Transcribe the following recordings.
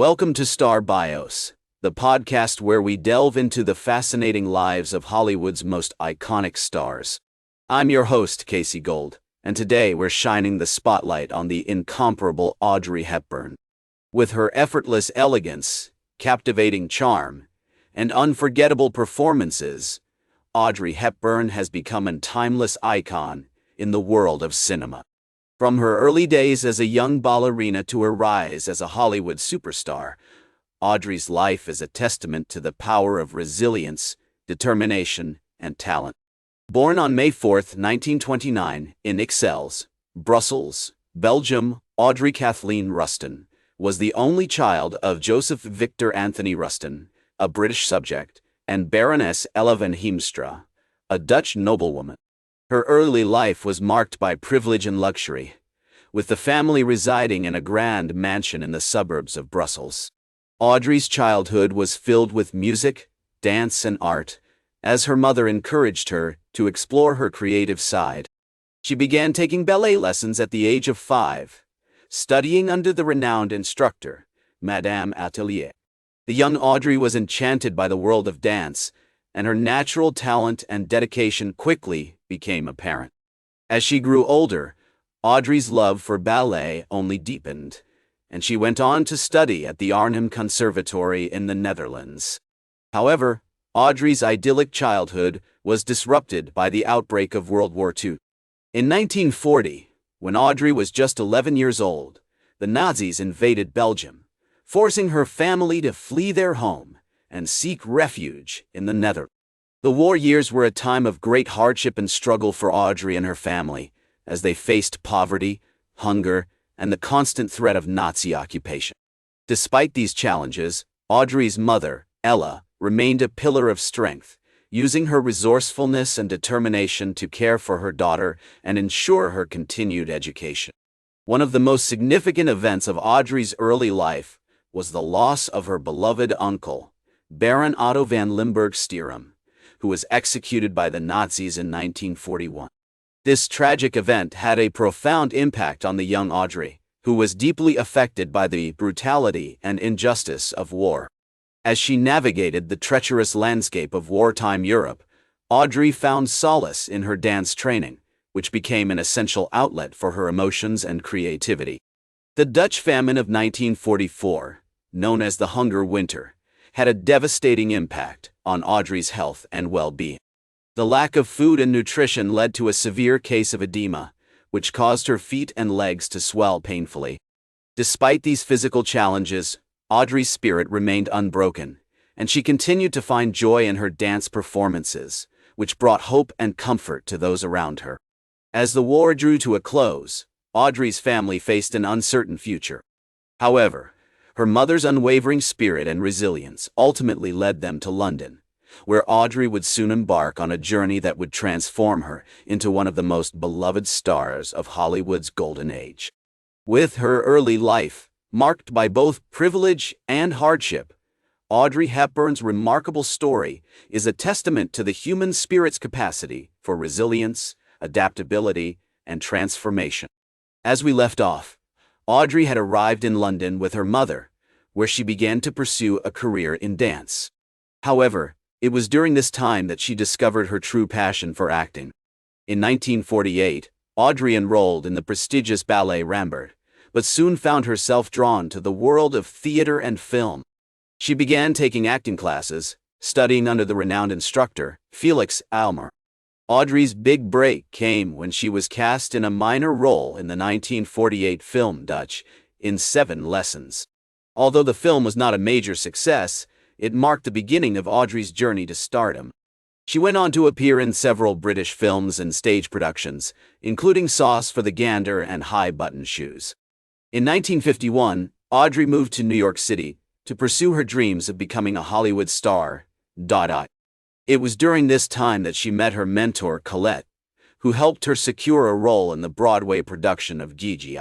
Welcome to Star Bios, the podcast where we delve into the fascinating lives of Hollywood's most iconic stars. I'm your host, Casey Gold, and today we're shining the spotlight on the incomparable Audrey Hepburn. With her effortless elegance, captivating charm, and unforgettable performances, Audrey Hepburn has become a timeless icon in the world of cinema. From her early days as a young ballerina to her rise as a Hollywood superstar, Audrey's life is a testament to the power of resilience, determination, and talent. Born on May 4, 1929, in Ixelles, Brussels, Belgium, Audrey Kathleen Ruston was the only child of Joseph Victor Anthony Ruston, a British subject, and Baroness Ella van Heemstra, a Dutch noblewoman. Her early life was marked by privilege and luxury, with the family residing in a grand mansion in the suburbs of Brussels. Audrey's childhood was filled with music, dance, and art, as her mother encouraged her to explore her creative side. She began taking ballet lessons at the age of 5, studying under the renowned instructor, Madame Atelier. The young Audrey was enchanted by the world of dance, and her natural talent and dedication quickly became apparent. As she grew older, Audrey's love for ballet only deepened, and she went on to study at the Arnhem Conservatory in the Netherlands. However, Audrey's idyllic childhood was disrupted by the outbreak of World War II. In 1940, when Audrey was just 11 years old, the Nazis invaded Belgium, forcing her family to flee their home and seek refuge in the Netherlands. The war years were a time of great hardship and struggle for Audrey and her family, as they faced poverty, hunger, and the constant threat of Nazi occupation. Despite these challenges, Audrey's mother, Ella, remained a pillar of strength, using her resourcefulness and determination to care for her daughter and ensure her continued education. One of the most significant events of Audrey's early life was the loss of her beloved uncle, Baron Otto van Limburg-Stirum, who was executed by the Nazis in 1941. This tragic event had a profound impact on the young Audrey, who was deeply affected by the brutality and injustice of war. As she navigated the treacherous landscape of wartime Europe, Audrey found solace in her dance training, which became an essential outlet for her emotions and creativity. The Dutch famine of 1944, known as the Hunger Winter, had a devastating impact on Audrey's health and well-being. The lack of food and nutrition led to a severe case of edema, which caused her feet and legs to swell painfully. Despite these physical challenges, Audrey's spirit remained unbroken, and she continued to find joy in her dance performances, which brought hope and comfort to those around her. As the war drew to a close, Audrey's family faced an uncertain future. However, her mother's unwavering spirit and resilience ultimately led them to London, where Audrey would soon embark on a journey that would transform her into one of the most beloved stars of Hollywood's golden age. With her early life, marked by both privilege and hardship, Audrey Hepburn's remarkable story is a testament to the human spirit's capacity for resilience, adaptability, and transformation. As we left off, Audrey had arrived in London with her mother, where she began to pursue a career in dance. However, it was during this time that she discovered her true passion for acting. In 1948, Audrey enrolled in the prestigious ballet Rambert, but soon found herself drawn to the world of theater and film. She began taking acting classes, studying under the renowned instructor, Felix Almer. Audrey's big break came when she was cast in a minor role in the 1948 film Dutch, in 7 Lessons. Although the film was not a major success, it marked the beginning of Audrey's journey to stardom. She went on to appear in several British films and stage productions, including Sauce for the Gander and High Button Shoes. In 1951, Audrey moved to New York City to pursue her dreams of becoming a Hollywood star. It was during this time that she met her mentor Colette, who helped her secure a role in the Broadway production of Gigi.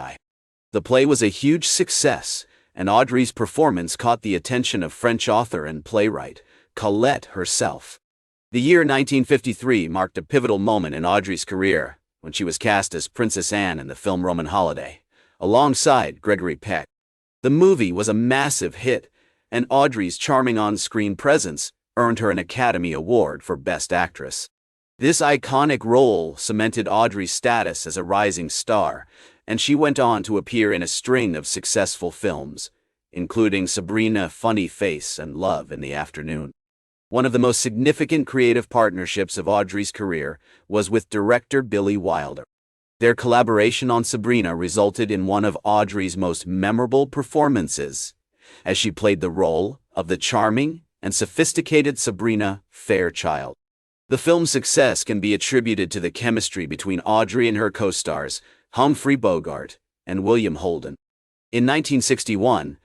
The play was a huge success, and Audrey's performance caught the attention of French author and playwright Colette herself. The year 1953 marked a pivotal moment in Audrey's career when she was cast as Princess Anne in the film Roman Holiday, alongside Gregory Peck. The movie was a massive hit, and Audrey's charming on-screen presence earned her an Academy Award for Best Actress. This iconic role cemented Audrey's status as a rising star, and she went on to appear in a string of successful films, including Sabrina, Funny Face, and Love in the Afternoon. One of the most significant creative partnerships of Audrey's career was with director Billy Wilder. Their collaboration on Sabrina resulted in one of Audrey's most memorable performances, as she played the role of the charming and sophisticated Sabrina Fairchild. The film's success can be attributed to the chemistry between Audrey and her co-stars, Humphrey Bogart and William Holden. In 1961,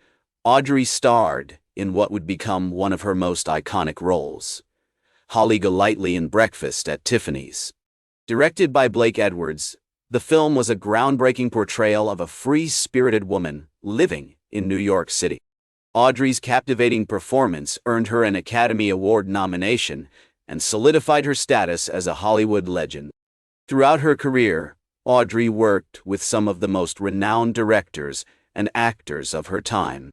Audrey starred in what would become one of her most iconic roles, Holly Golightly in Breakfast at Tiffany's. Directed by Blake Edwards, the film was a groundbreaking portrayal of a free-spirited woman living in New York City. Audrey's captivating performance earned her an Academy Award nomination and solidified her status as a Hollywood legend. Throughout her career, Audrey worked with some of the most renowned directors and actors of her time.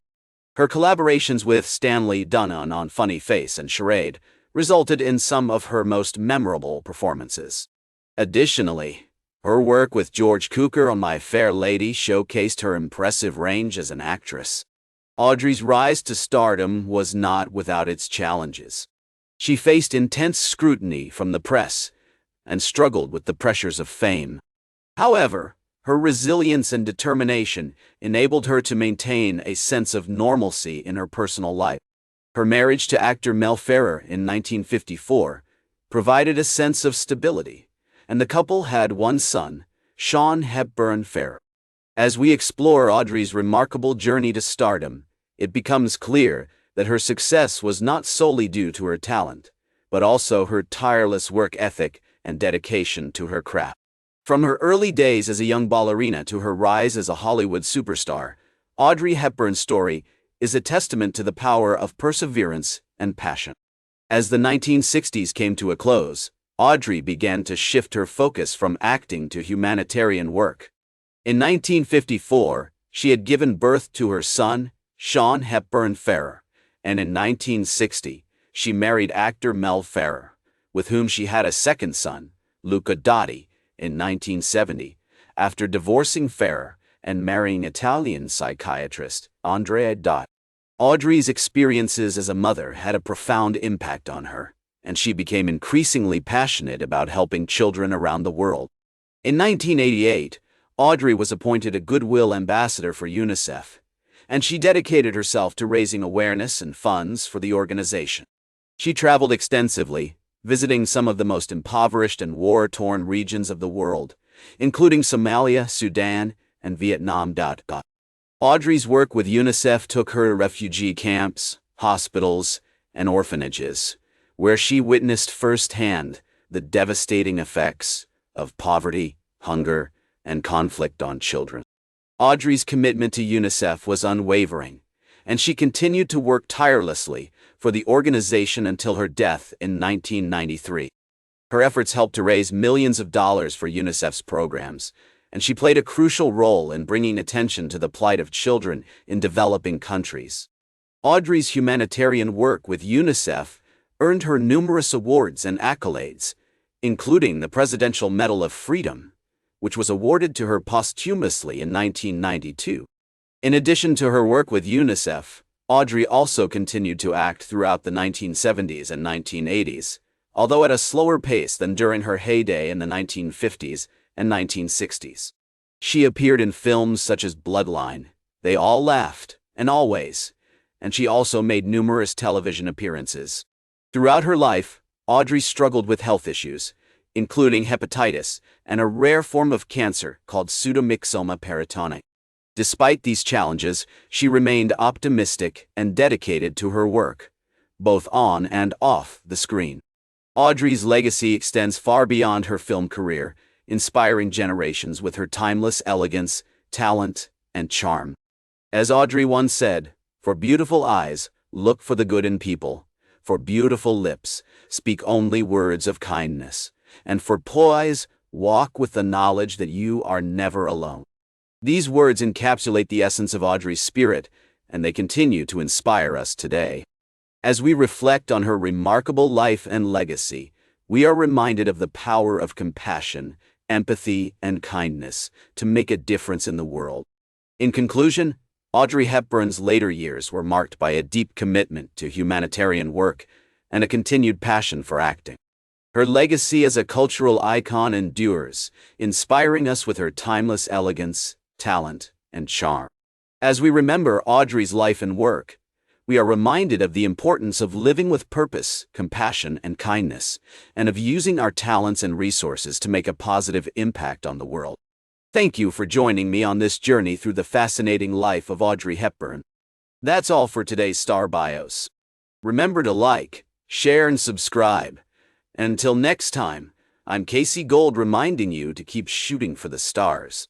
Her collaborations with Stanley Donen on Funny Face and Charade resulted in some of her most memorable performances. Additionally, her work with George Cukor on My Fair Lady showcased her impressive range as an actress. Audrey's rise to stardom was not without its challenges. She faced intense scrutiny from the press and struggled with the pressures of fame. However, her resilience and determination enabled her to maintain a sense of normalcy in her personal life. Her marriage to actor Mel Ferrer in 1954 provided a sense of stability, and the couple had one son, Sean Hepburn Ferrer. As we explore Audrey's remarkable journey to stardom, it becomes clear that her success was not solely due to her talent, but also her tireless work ethic and dedication to her craft. From her early days as a young ballerina to her rise as a Hollywood superstar, Audrey Hepburn's story is a testament to the power of perseverance and passion. As the 1960s came to a close, Audrey began to shift her focus from acting to humanitarian work. In 1954, she had given birth to her son, Sean Hepburn Ferrer, and in 1960, she married actor Mel Ferrer, with whom she had a second son, Luca Dotti, in 1970, after divorcing Ferrer and marrying Italian psychiatrist Andrea Dotti. Audrey's experiences as a mother had a profound impact on her, and she became increasingly passionate about helping children around the world. In 1988, Audrey was appointed a Goodwill Ambassador for UNICEF, and she dedicated herself to raising awareness and funds for the organization. She traveled extensively, visiting some of the most impoverished and war-torn regions of the world, including Somalia, Sudan, and Vietnam. Audrey's work with UNICEF took her to refugee camps, hospitals, and orphanages, where she witnessed firsthand the devastating effects of poverty, hunger, and conflict on children. Audrey's commitment to UNICEF was unwavering, and she continued to work tirelessly for the organization until her death in 1993. Her efforts helped to raise millions of dollars for UNICEF's programs, and she played a crucial role in bringing attention to the plight of children in developing countries. Audrey's humanitarian work with UNICEF earned her numerous awards and accolades, including the Presidential Medal of Freedom, which was awarded to her posthumously in 1992. In addition to her work with UNICEF, Audrey also continued to act throughout the 1970s and 1980s, although at a slower pace than during her heyday in the 1950s and 1960s. She appeared in films such as Bloodline, They All Laughed, and Always, and she also made numerous television appearances. Throughout her life, Audrey struggled with health issues, including hepatitis and a rare form of cancer called pseudomyxoma peritonic. Despite these challenges, she remained optimistic and dedicated to her work, both on and off the screen. Audrey's legacy extends far beyond her film career, inspiring generations with her timeless elegance, talent, and charm. As Audrey once said, "For beautiful eyes, look for the good in people. For beautiful lips, speak only words of kindness. And for poise, walk with the knowledge that you are never alone." These words encapsulate the essence of Audrey's spirit, and they continue to inspire us today. As we reflect on her remarkable life and legacy, we are reminded of the power of compassion, empathy, and kindness to make a difference in the world. In conclusion, Audrey Hepburn's later years were marked by a deep commitment to humanitarian work and a continued passion for acting. Her legacy as a cultural icon endures, inspiring us with her timeless elegance, talent, and charm. As we remember Audrey's life and work, we are reminded of the importance of living with purpose, compassion, and kindness, and of using our talents and resources to make a positive impact on the world. Thank you for joining me on this journey through the fascinating life of Audrey Hepburn. That's all for today's Star Bios. Remember to like, share, and subscribe. And until next time, I'm Casey Gold reminding you to keep shooting for the stars.